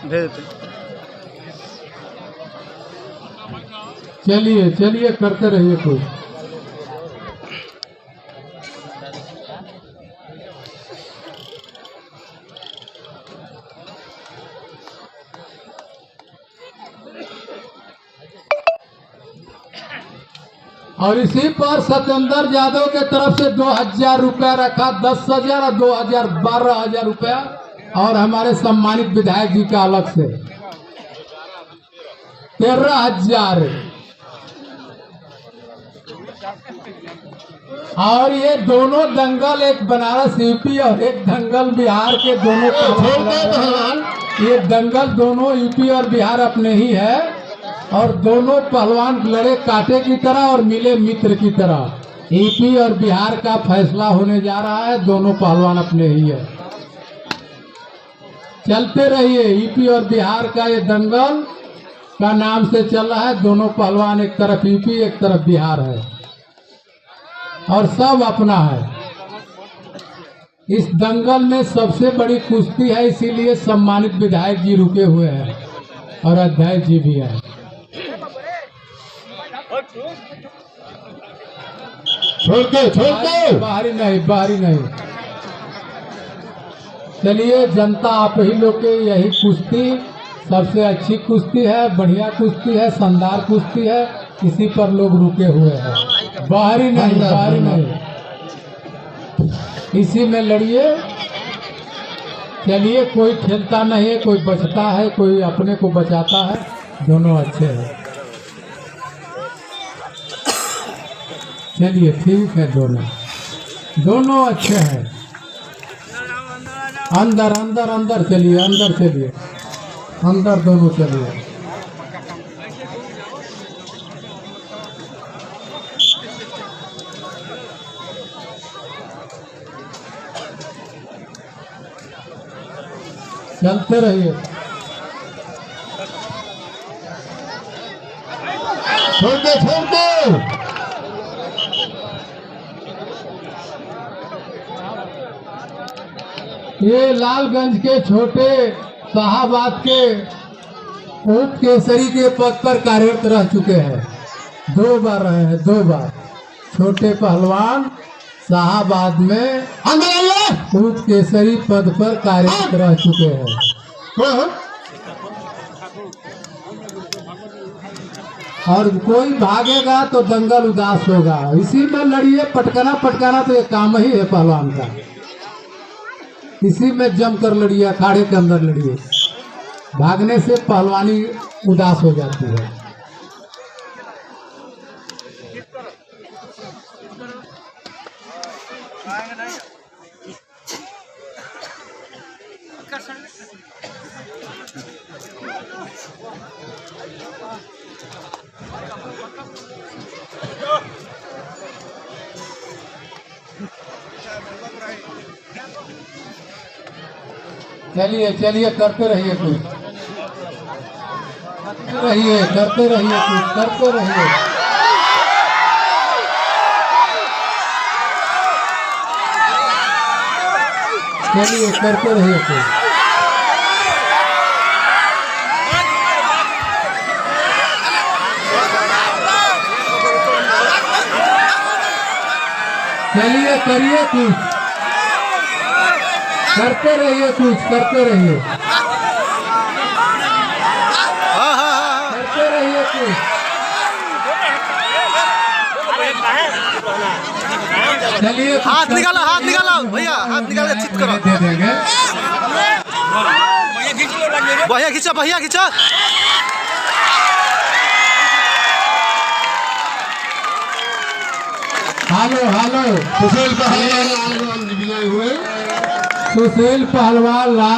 भेज देते। चलिए चलिए करते रहिए कुछ। और इसी पर सत्येंद्र यादव के तरफ से 2000 रुपया रखा, 10,000 और 2000 12,000 रुपया, और हमारे सम्मानित विधायक जी का अलग से 13,000। और ये दोनों दंगल, एक बनारस यूपी और एक दंगल बिहार के दोनों पहलवान, ये दंगल दोनों यूपी और बिहार अपने ही है, और दोनों पहलवान लड़े कांटे की तरह और मिले मित्र की तरह। यूपी और बिहार का फैसला होने जा रहा है, दोनों पहलवान अपने ही है। चलते रहिए, यूपी और बिहार का ये दंगल का नाम से चल रहा है। दोनों पहलवान, एक तरफ यूपी एक तरफ बिहार है, और सब अपना है। इस दंगल में सबसे बड़ी कुश्ती है, इसीलिए सम्मानित विधायक जी रुके हुए हैं और अध्यक्ष जी भी हैं। छोड़ के बाहरी नहीं। चलिए, जनता आप ही लोग के यही कुश्ती सबसे अच्छी कुश्ती है, बढ़िया कुश्ती है, शानदार कुश्ती है, इसी पर लोग रुके हुए हैं। बाहरी नहीं, इसी में लड़िए। चलिए, कोई खेलता नहीं है, कोई बचता है, कोई अपने को बचाता है, दोनों अच्छे हैं। चलिए ठीक है, दोनों अच्छे हैं। अंदर चलिए, अंदर दोनों चलिए। चलते रहिए। छोड़ दे। ये लालगंज के छोटे शाहाबाद के उप केसरी के पद पर कार्यरत रह चुके हैं। 2 बार रहे हैं, 2 बार। छोटे पहलवान शाहाबाद में उप केसरी पद पर कार्यरत रह चुके हैं। और कोई भागेगा तो दंगल उदास होगा। इसी में लड़िए, पटकाना तो ये काम ही है पहलवान का। इसी में जमकर लड़िए, अखाड़े के अंदर लड़िए। भागने से पहलवानी उदास हो जाती है। चलिए करते रहिए कुछ, करते रहिए कुछ। चलिए करिए कुछ, करते रहिए कुछ, करते रहिए कुछ। चलिए, हाथ निकालो भैया, हाथ निकाल के चित करो। दे देंगे। भैया खींचा। हेलो, सुशील पहलवान लाल